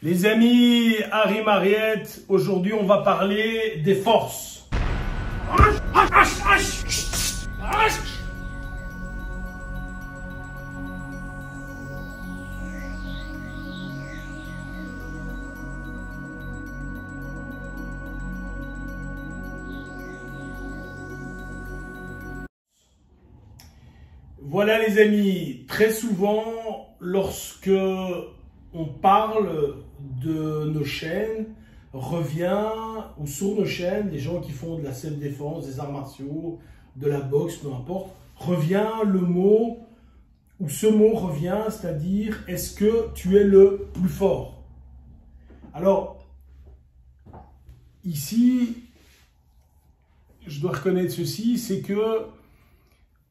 Les amis, Harry Mariette, aujourd'hui on va parler des forces. Voilà les amis, très souvent lorsque on parle de nos chaînes, revient, ou sur nos chaînes, des gens qui font de la self-défense, des arts martiaux, de la boxe, peu importe, revient le mot, ou ce mot revient, c'est-à-dire, est-ce que tu es le plus fort? Alors, ici, je dois reconnaître ceci, c'est que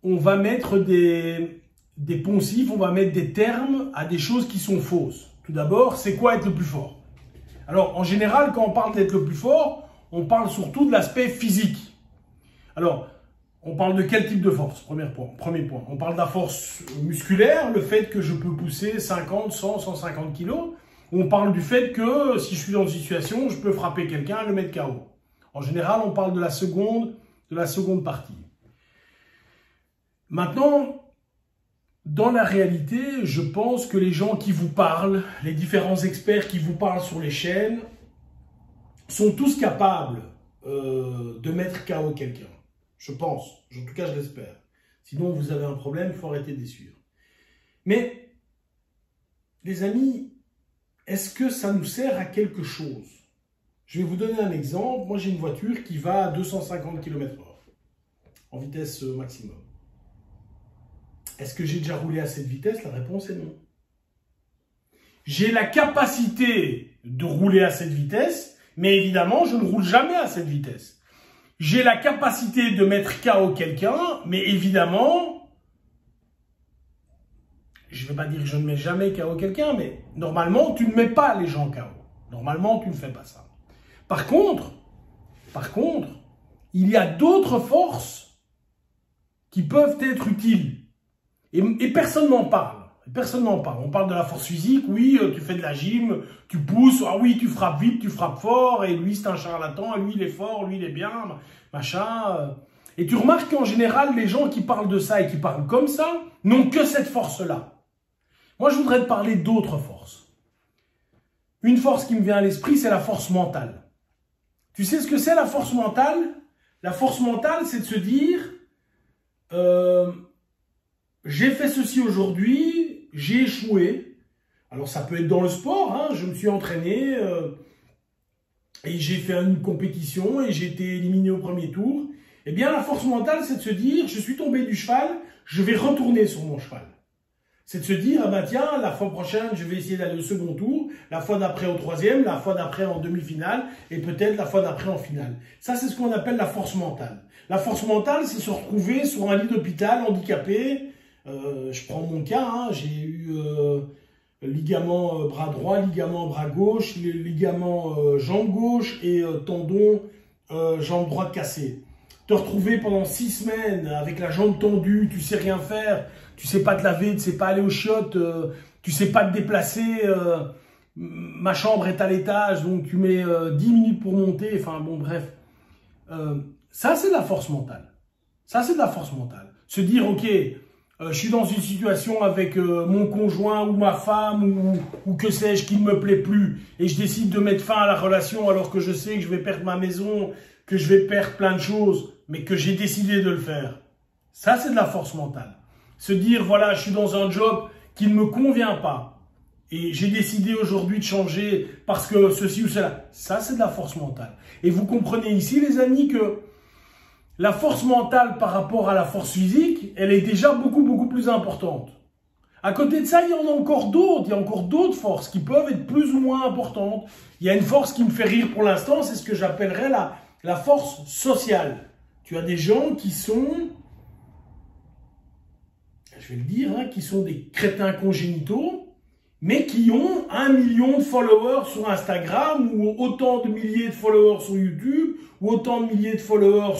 on va mettre des poncifs, on va mettre des termes à des choses qui sont fausses. Tout d'abord, c'est quoi être le plus fort? Alors, en général, quand on parle d'être le plus fort, on parle surtout de l'aspect physique. Alors, on parle de quel type de force? Premier point. On parle de la force musculaire, le fait que je peux pousser 50, 100, 150 kilos. On parle du fait que si je suis dans une situation, je peux frapper quelqu'un et le mettre KO. En général, on parle de la seconde partie. Maintenant, dans la réalité, je pense que les gens qui vous parlent, les différents experts qui vous parlent sur les chaînes, sont tous capables de mettre KO quelqu'un. Je pense, en tout cas je l'espère. Sinon vous avez un problème, il faut arrêter de les suivre. Mais, les amis, est-ce que ça nous sert à quelque chose? Je vais vous donner un exemple. Moi j'ai une voiture qui va à 250 km/h, en vitesse maximum. Est-ce que j'ai déjà roulé à cette vitesse? La réponse est non. J'ai la capacité de rouler à cette vitesse, mais évidemment, je ne roule jamais à cette vitesse. J'ai la capacité de mettre KO quelqu'un, mais évidemment, je ne vais pas dire que je ne mets jamais KO quelqu'un, mais normalement, tu ne mets pas les gens KO. Normalement, tu ne fais pas ça. Par contre, il y a d'autres forces qui peuvent être utiles. Et personne n'en parle. Personne n'en parle. On parle de la force physique, oui, tu fais de la gym, tu pousses, ah oui, tu frappes vite, tu frappes fort, et lui c'est un charlatan, lui il est fort, lui il est bien, machin. Et tu remarques qu'en général, les gens qui parlent de ça et qui parlent comme ça, n'ont que cette force-là. Moi, je voudrais te parler d'autres forces. Une force qui me vient à l'esprit, c'est la force mentale. Tu sais ce que c'est la force mentale? La force mentale, c'est de se dire... j'ai fait ceci aujourd'hui, j'ai échoué. Alors ça peut être dans le sport, hein, je me suis entraîné et j'ai fait une compétition et j'ai été éliminé au premier tour. Eh bien la force mentale, c'est de se dire, je suis tombé du cheval, je vais retourner sur mon cheval. C'est de se dire, ah ben tiens, la fois prochaine, je vais essayer d'aller au second tour, la fois d'après au troisième, la fois d'après en demi-finale et peut-être la fois d'après en finale. Ça, c'est ce qu'on appelle la force mentale. La force mentale, c'est se retrouver sur un lit d'hôpital handicapé. Je prends mon cas, hein, j'ai eu ligament bras droit, ligament bras gauche, ligament jambe gauche et tendon jambe droite cassée. Te retrouver pendant 6 semaines avec la jambe tendue, tu sais rien faire, tu sais pas te laver, tu sais pas aller aux chiottes, tu sais pas te déplacer, ma chambre est à l'étage, donc tu mets 10 minutes pour monter, enfin bon bref. Ça c'est de la force mentale. Ça c'est de la force mentale. Se dire ok, je suis dans une situation avec mon conjoint ou ma femme ou que sais-je qui ne me plaît plus et je décide de mettre fin à la relation alors que je sais que je vais perdre ma maison, que je vais perdre plein de choses, mais que j'ai décidé de le faire. Ça, c'est de la force mentale. Se dire, voilà, je suis dans un job qui ne me convient pas et j'ai décidé aujourd'hui de changer parce que ceci ou cela. Ça, c'est de la force mentale. Et vous comprenez ici, les amis, que la force mentale par rapport à la force physique, elle est déjà beaucoup plus importante. À côté de ça, il y en a encore d'autres. Il y a encore d'autres forces qui peuvent être plus ou moins importantes. Il y a une force qui me fait rire pour l'instant, c'est ce que j'appellerais la force sociale. Tu as des gens qui sont, je vais le dire, hein, qui sont des crétins congénitaux, mais qui ont 1 million de followers sur Instagram ou autant de milliers de followers sur YouTube ou autant de milliers de followers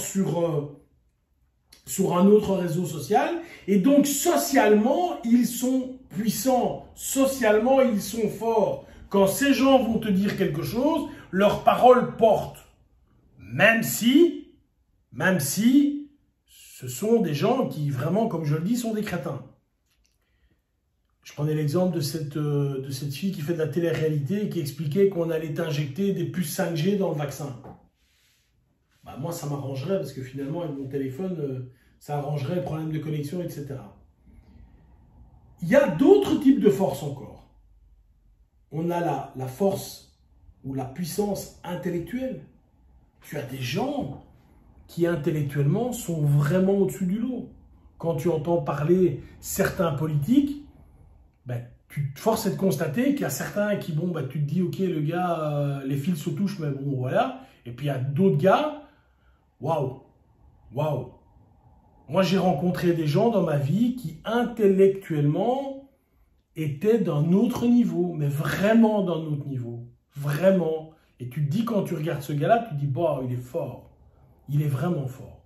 sur un autre réseau social. Et donc, socialement, ils sont puissants. Socialement, ils sont forts. Quand ces gens vont te dire quelque chose, leur parole porte. Même si ce sont des gens qui, vraiment, comme je le dis, sont des crétins. Je prenais l'exemple de cette fille qui fait de la télé-réalité et qui expliquait qu'on allait injecter des puces 5G dans le vaccin. Bah, moi, ça m'arrangerait parce que finalement, avec mon téléphone, ça arrangerait le problème de connexion, etc. Il y a d'autres types de forces encore. On a la force ou la puissance intellectuelle. Tu as des gens qui intellectuellement sont vraiment au-dessus du lot. Quand tu entends parler certains politiques, ben, tu te forces de constater qu'il y a certains qui, bon, ben, tu te dis, ok, le gars, les fils se touchent, mais bon, voilà. Et puis il y a d'autres gars, waouh, waouh. Moi, j'ai rencontré des gens dans ma vie qui, intellectuellement, étaient d'un autre niveau, mais vraiment d'un autre niveau. Vraiment. Et tu te dis, quand tu regardes ce gars-là, tu te dis, bah, il est fort. Il est vraiment fort.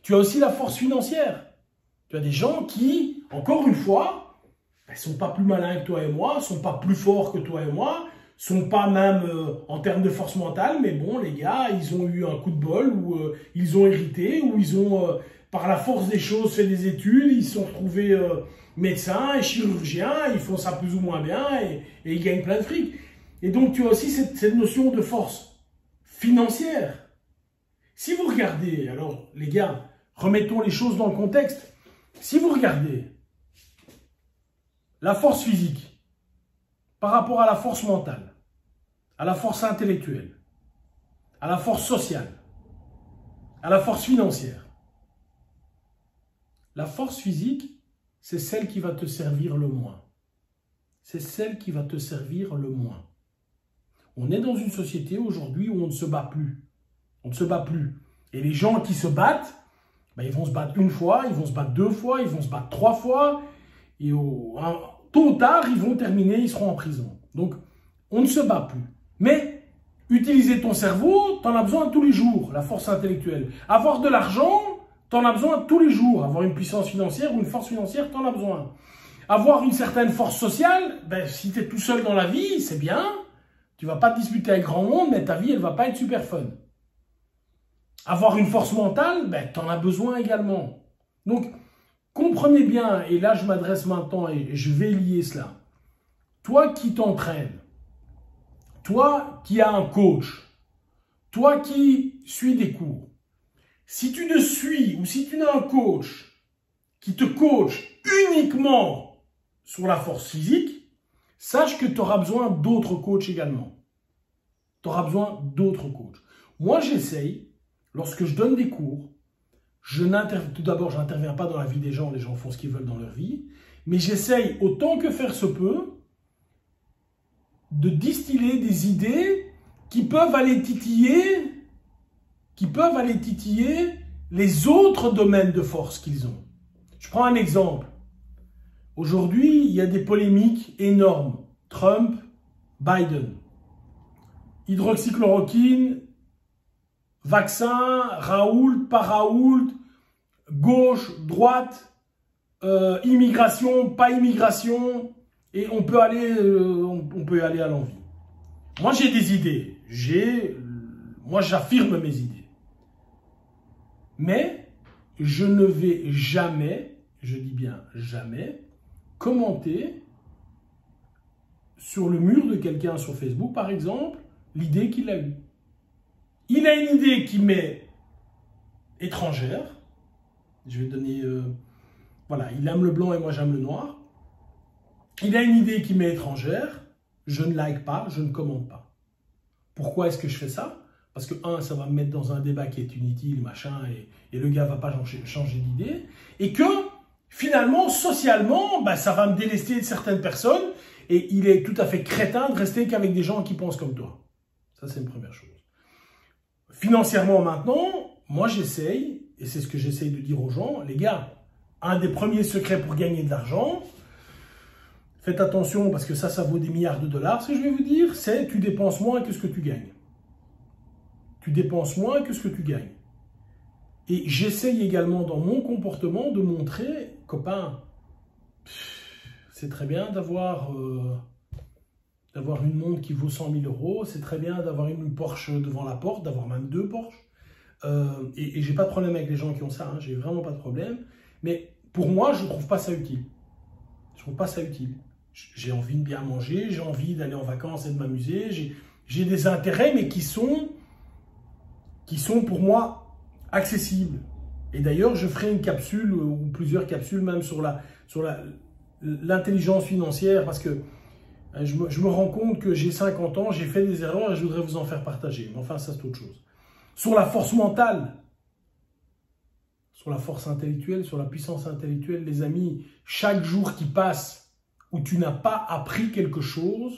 Tu as aussi la force financière. Tu as des gens qui, encore une fois, ne sont pas plus malins que toi et moi, ne sont pas plus forts que toi et moi, ne sont pas même en termes de force mentale, mais bon, les gars, ils ont eu un coup de bol, ou ils ont hérité, ou ils ont, par la force des choses, fait des études, ils se sont retrouvés médecins et chirurgiens, ils font ça plus ou moins bien, et ils gagnent plein de fric. Et donc, tu as aussi cette notion de force financière. Si vous regardez, alors les gars, remettons les choses dans le contexte. Si vous regardez la force physique par rapport à la force mentale, à la force intellectuelle, à la force sociale, à la force financière, la force physique, c'est celle qui va te servir le moins. C'est celle qui va te servir le moins. On est dans une société aujourd'hui où on ne se bat plus. On ne se bat plus. Et les gens qui se battent, ben, ils vont se battre une fois, ils vont se battre deux fois, ils vont se battre trois fois. Et tôt ou tard, ils vont terminer, ils seront en prison. Donc, on ne se bat plus. Mais, utiliser ton cerveau, tu en as besoin tous les jours, la force intellectuelle. Avoir de l'argent, tu en as besoin tous les jours. Avoir une puissance financière ou une force financière, tu en as besoin. Avoir une certaine force sociale, ben, si tu es tout seul dans la vie, c'est bien. Tu ne vas pas te disputer avec grand monde, mais ta vie, elle ne va pas être super fun. Avoir une force mentale, ben, tu en as besoin également. Donc, comprenez bien, et là je m'adresse maintenant et je vais lier cela. Toi qui t'entraînes, toi qui as un coach, toi qui suis des cours, si tu ne suis ou si tu n'as un coach qui te coach uniquement sur la force physique, sache que tu auras besoin d'autres coachs également. Tu auras besoin d'autres coachs. Moi, j'essaye, lorsque je donne des cours, tout d'abord, je n'interviens pas dans la vie des gens font ce qu'ils veulent dans leur vie, mais j'essaye, autant que faire se peut, de distiller des idées qui peuvent aller titiller les autres domaines de force qu'ils ont. Je prends un exemple. Aujourd'hui, il y a des polémiques énormes. Trump, Biden. Hydroxychloroquine, vaccin, Raoult, pas Raoult, gauche, droite, immigration, pas immigration, et on peut aller à l'envi. Moi, j'ai des idées. Moi, j'affirme mes idées. Mais je ne vais jamais, je dis bien jamais, commenter sur le mur de quelqu'un sur Facebook, par exemple, l'idée qu'il a eue. Il a une idée qui m'est étrangère. Je vais donner... voilà, il aime le blanc et moi j'aime le noir. Il a une idée qui m'est étrangère. Je ne like pas, je ne commente pas. Pourquoi est-ce que je fais ça? Parce que, un, ça va me mettre dans un débat qui est inutile, machin, et le gars ne va pas changer d'idée. Et que, finalement, socialement, ben, ça va me délester de certaines personnes. Et il est tout à fait crétin de rester qu'avec des gens qui pensent comme toi. Ça, c'est une première chose. Financièrement, maintenant, moi, j'essaye, et c'est ce que j'essaye de dire aux gens, les gars, un des premiers secrets pour gagner de l'argent, faites attention parce que ça vaut des milliards de dollars, ce que je vais vous dire, c'est tu dépenses moins que ce que tu gagnes. Tu dépenses moins que ce que tu gagnes. Et j'essaye également dans mon comportement de montrer, copain, c'est très bien d'avoir d'avoir une montre qui vaut 100 000 euros. C'est très bien d'avoir une Porsche devant la porte, d'avoir même 2 Porsche. Et j'ai pas de problème avec les gens qui ont ça, hein, j'ai vraiment pas de problème. Mais pour moi, je trouve pas ça utile. Je trouve pas ça utile. J'ai envie de bien manger, j'ai envie d'aller en vacances et de m'amuser. J'ai des intérêts, mais qui sont pour moi accessibles. Et d'ailleurs, je ferai une capsule ou plusieurs capsules même sur l'intelligence financière, parce que je me rends compte que j'ai 50 ans, j'ai fait des erreurs et je voudrais vous en faire partager. Mais enfin, ça c'est autre chose. Sur la force mentale, sur la force intellectuelle, sur la puissance intellectuelle, les amis, chaque jour qui passe où tu n'as pas appris quelque chose,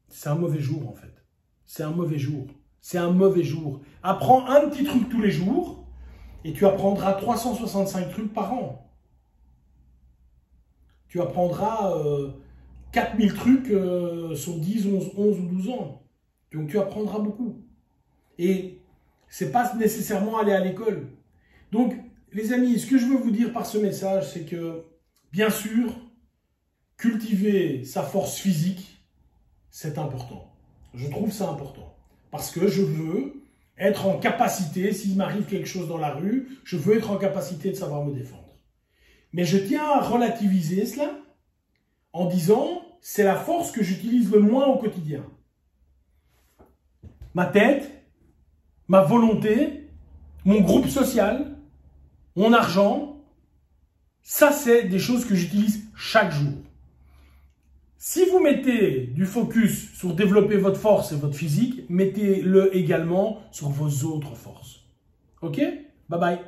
c'est un mauvais jour en fait. C'est un mauvais jour. C'est un mauvais jour. Apprends un petit truc tous les jours et tu apprendras 365 trucs par an. Tu apprendras 4000 trucs sur 10, 11 ou 12 ans. Donc tu apprendras beaucoup. Et c'est pas nécessairement aller à l'école. Donc les amis, ce que je veux vous dire par ce message, c'est que bien sûr, cultiver sa force physique, c'est important. Je trouve ça important. Parce que je veux être en capacité, s'il m'arrive quelque chose dans la rue, je veux être en capacité de savoir me défendre. Mais je tiens à relativiser cela en disant, c'est la force que j'utilise le moins au quotidien. Ma tête, ma volonté, mon groupe social, mon argent, ça c'est des choses que j'utilise chaque jour. Si vous mettez du focus sur développer votre force et votre physique, mettez-le également sur vos autres forces. Ok? Bye bye.